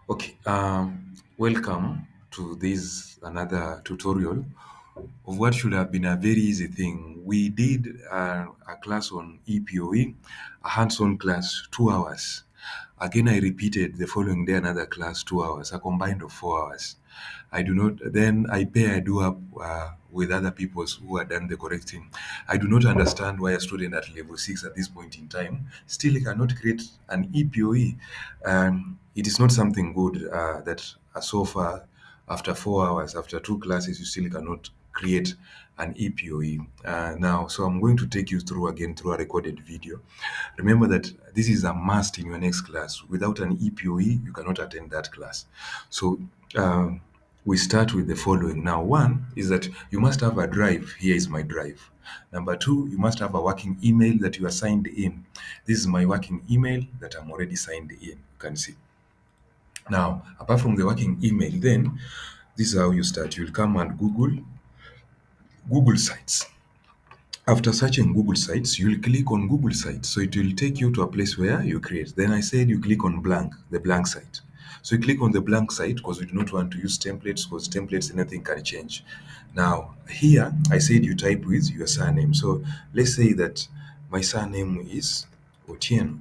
Okay, welcome to this another tutorial of what should have been a very easy thing. We did a class on EPOE, a hands-on class, 2 hours. Again, I repeated the following day another class, 2 hours, a combined of 4 hours. I do not, then I do up with other people who had done the correct thing. I do not understand why a student at level 6 at this point in time still cannot create an EPOE. It is not something good that so far, after 4 hours, after two classes, you still cannot create an EPOE. Now, so I'm going to take you through again through a recorded video. Remember that this is a must in your next class. Without an EPOE, you cannot attend that class. So we start with the following. Now, one is that you must have a drive. Here is my drive. Number two, you must have a working email that you are signed in. This is my working email that I'm already signed in. You can see. Now, apart from the working email, then this is how you start. You'll come and Google Sites. After searching Google Sites, you'll click on Google Sites. So it will take you to a place where you create. Then I said you click on blank, the blank site. So you click on the blank site because we do not want to use templates because templates, anything can change. Now, here I said you type with your surname. So let's say that my surname is Otieno.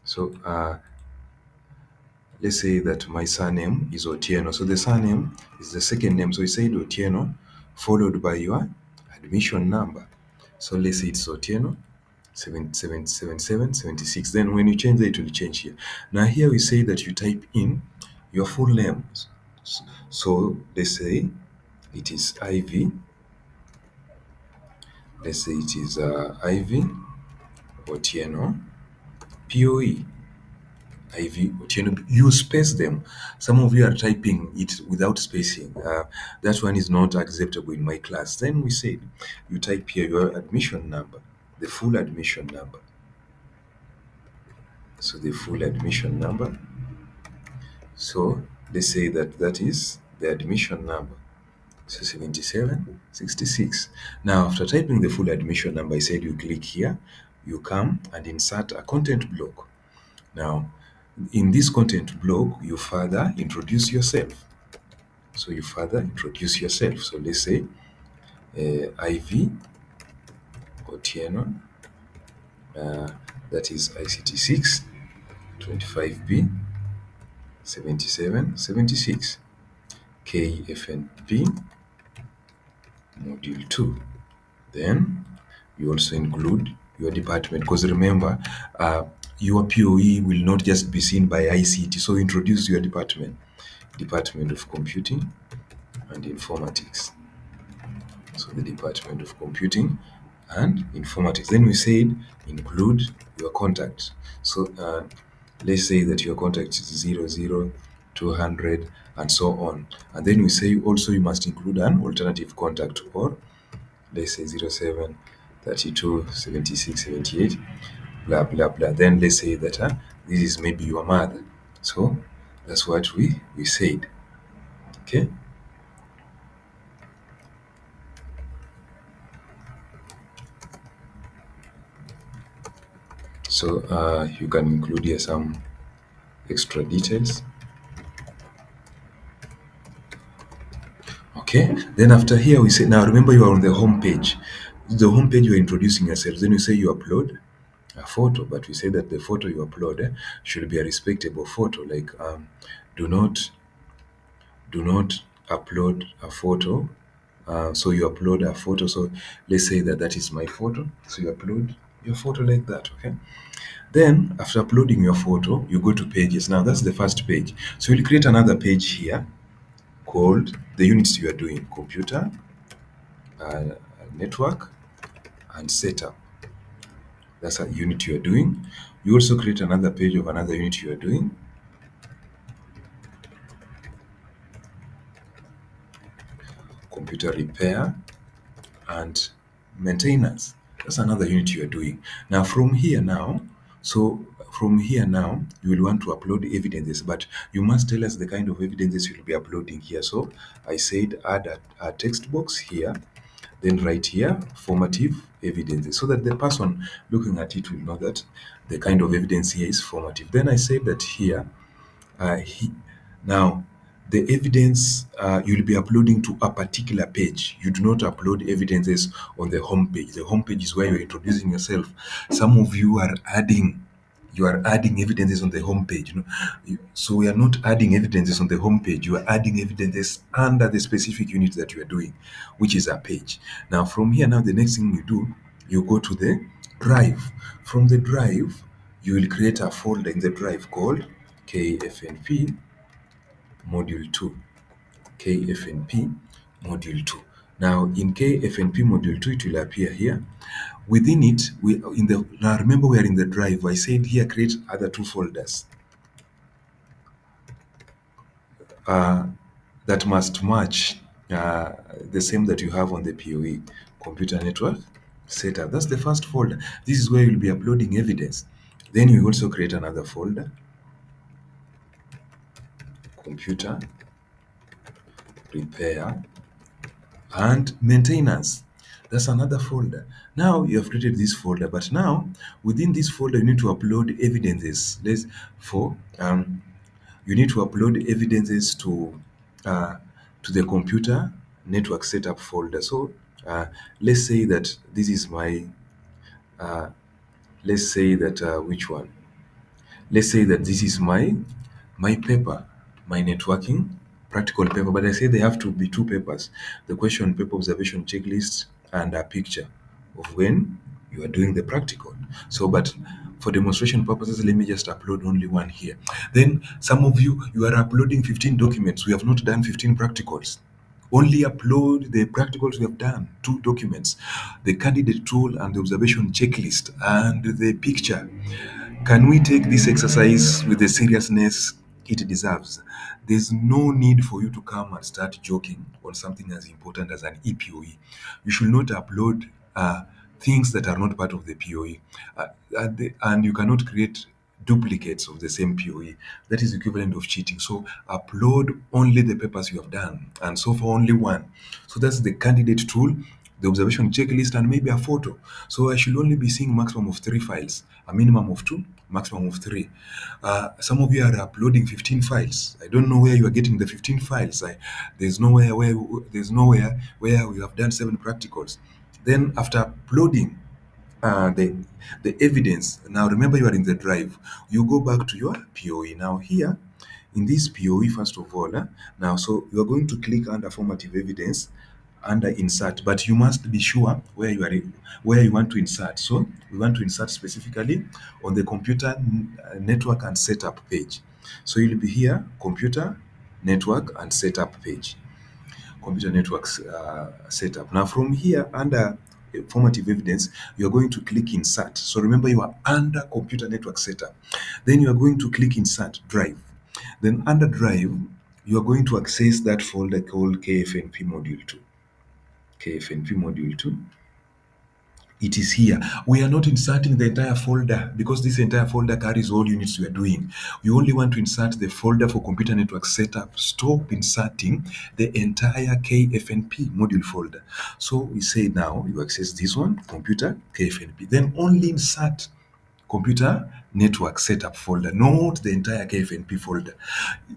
So let's say that my surname is Otieno. So the surname is the second name. So you said Otieno followed by your admission number. So let's say it's Otieno 777776. Then when you change that, it will change here. Now here we say that you type in your full name. So let's say it is Ivy. Let's say it is Ivy Otieno PoE. Ivy Otieno. You space them. Some of you are typing it without spacing. That one is not acceptable in my class. Then we said you type here your admission number, the full admission number. So the full admission number. So let's say that that is the admission number. So 7766. Now, after typing the full admission number, I said you click here, you come and insert a content block. Now, in this content block, you further introduce yourself. So you further introduce yourself. So let's say IV Otieno, that is ICT 6, 25B, 7776. KFNP Module 2. Then you also include your department because remember, your PoE will not just be seen by ICT. So introduce your department, Department of Computing and Informatics. So the Department of Computing and Informatics. Then we said include your contact. So let's say that your contact is 00200 and so on. And then we say also you must include an alternative contact, or let's say 07 32 76 78 blah blah blah. Then let's say that this is maybe your mother. So that's what we said. Okay. So you can include here some extra details. Okay, then after here we say, now remember you are on the home page. The home page you are introducing yourself. Then you say you upload a photo, but we say that the photo you upload should be a respectable photo. Like do not upload a photo. So you upload a photo. So let's say that that is my photo. So you upload your photo like that. Okay. Then after uploading your photo, you go to pages. Now that's the first page. So you'll create another page here called the units you are doing: computer, network, and setup. That's a unit you are doing. You also create another page of another unit you are doing. Computer repair and maintenance. That's another unit you are doing. Now from here now, you will want to upload evidences, but you must tell us the kind of evidences you will be uploading here. So I said add a text box here, then write here formative evidences, so that the person looking at it will know that the kind of evidence here is formative. Then I said that here Now, the evidence you'll be uploading to a particular page. You do not upload evidences on the home page. The home page is where you're introducing yourself. Some of you are adding evidences on the home page. So we are not adding evidences on the home page. You are adding evidences under the specific unit that you are doing, which is a page. Now, from here, now the next thing you do, you go to the drive. From the drive, you will create a folder in the drive called KFNP module 2. KFNP module 2. Now in KFNP module 2, it will appear here. Within it, now remember we are in the drive. I said here create other two folders that must match the same that you have on the PoE computer network setup. That's the first folder. This is where you'll be uploading evidence. Then you also create another folder, computer repair and maintenance. That's another folder. Now you have created this folder, but now within this folder you need to upload evidences. Let's for You need to upload evidences to the computer network setup folder. So let's say that this is my let's say that which one? Let's say that this is my paper, my networking practical paper, but I say they have to be two papers: the question paper observation checklist and a picture of when you are doing the practical. So but for demonstration purposes, let me just upload only one here. Then some of you are uploading 15 documents. We have not done 15 practicals. Only upload the practicals we have done, two documents: the candidate tool and the observation checklist and the picture. Can we take this exercise with the seriousness it deserves? There's no need for you to come and start joking on something as important as an EPOE. You should not upload things that are not part of the POE. And you cannot create duplicates of the same POE. That is equivalent of cheating. So upload only the papers you have done, and so far only one. So that's the candidate tool, the observation checklist, and maybe a photo. So I should only be seeing maximum of 3 files, a minimum of 2, maximum of 3. Some of you are uploading 15 files. I don't know where you are getting the 15 files. There's nowhere where we have done 7 practicals. Then after uploading uh, the the evidence, now remember you are in the drive. You go back to your POE. Now here in this POE, first of all, now so you are going to click under formative evidence under insert, but you must be sure where you want to insert. So we want to insert specifically on the computer network and setup page. So you'll be here, computer network and setup page, computer networks setup. Now from here under formative evidence, you are going to click insert. So remember you are under computer network setup. Then you are going to click insert drive. Then under drive, you are going to access that folder called KFNP module 2. KFNP module 2. It is here. We are not inserting the entire folder because this entire folder carries all units we are doing. You only want to insert the folder for computer network setup. Stop inserting the entire KFNP module folder. So we say now you access this one, computer KFNP. Then only insert computer network setup folder, not the entire KFNP folder.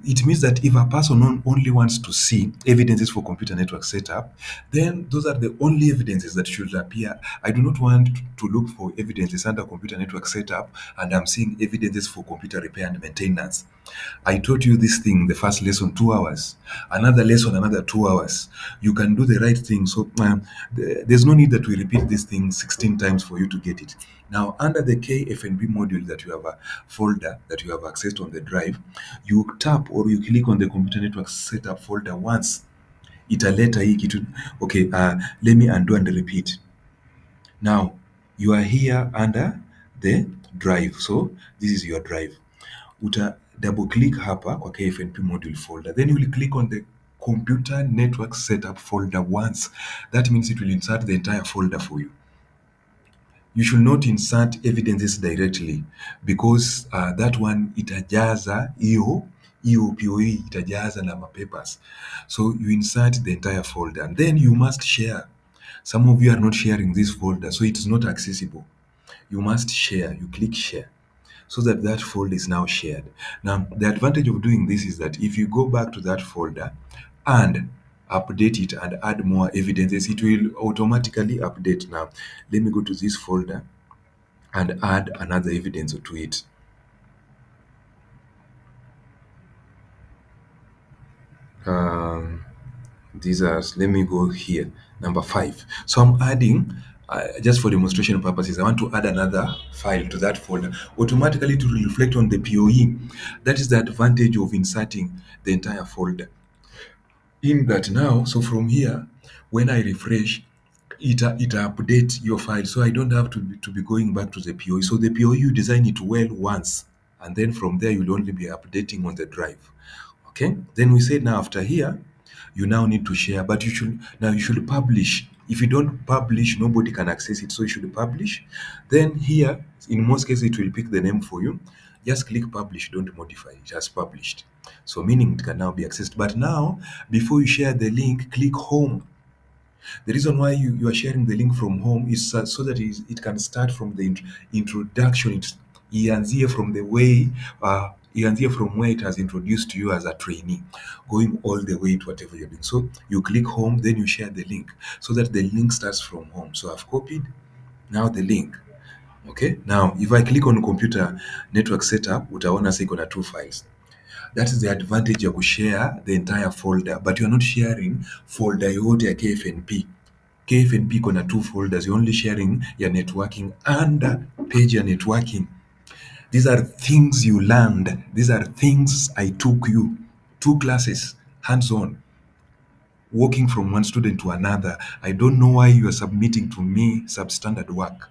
It means that if a person only wants to see evidences for computer network setup, then those are the only evidences that should appear. I do not want to look for evidences under computer network setup and I'm seeing evidences for computer repair and maintenance. I taught you this thing, the first lesson, 2 hours. Another lesson, another 2 hours. You can do the right thing. So there's no need that we repeat this thing 16 times for you to get it. Now, under the KFNB module that you have a folder that you have accessed on the drive, you tap or you click on the computer network setup folder once. Italeta hii kitu. Okay, let me undo and repeat. Now, you are here under the drive. So this is your drive. Uta double click hapa kwa KFNP module folder. Then you will click on the computer network setup folder once. That means it will insert the entire folder for you. You should not insert evidences directly because that one itajaza hiyo POE itajaza na mapapers. So you insert the entire folder and then you must share. Some of you are not sharing this folder, so it is not accessible. You must share. You click share. so that that folder is now shared. Now, the advantage of doing this is that if you go back to that folder and update it and add more evidences, it will automatically update. Now, let me go to this folder and add another evidence to it. Um, these are, let me go here, number 5. So I'm adding, just for demonstration purposes, I want to add another file to that folder. Automatically to reflect on the PoE. That is the advantage of inserting the entire folder. In that now, so from here, when I refresh, it updates your file. So I don't have to be going back to the PoE. So the PoE, you design it well once, and then from there, you'll only be updating on the drive. Okay, then we say now after here you now need to share, but you should publish. If you don't publish, nobody can access it, so you should publish. Then here, in most cases, it will pick the name for you. Just click publish, don't modify, it has published, so meaning it can now be accessed. But now, before you share the link, click home. The reason why you are sharing the link from home is so that it can start from the introduction. Ianzie from the way, ianzie from where it has introduced to you as a trainee, going all the way to whatever you're doing. So you click home, then you share the link so that the link starts from home. So I've copied now the link. Okay, now if I click on computer network setup, utaona say kuna two files. That is the advantage ya kushare the entire folder, but you're not sharing folder yote ya KFNP. KFNP iko na two folders, you're only sharing your networking and page ya networking. These are things you learned. These are things I took you. Two classes, hands-on, walking from one student to another. I don't know why you are submitting to me substandard work.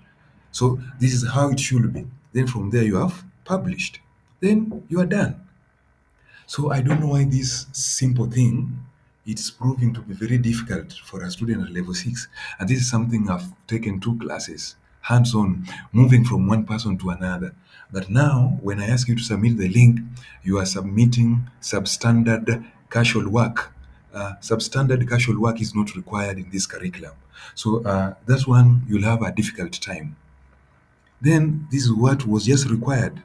So this is how it should be. Then from there you have published. Then you are done. So I don't know why this simple thing it's proving to be very difficult for a student at level 6. And this is something I've taken two classes, hands-on, moving from one person to another. But now, when I ask you to submit the link, you are submitting substandard casual work. Substandard casual work is not required in this curriculum. So that's one you'll have a difficult time. Then this is what was just required.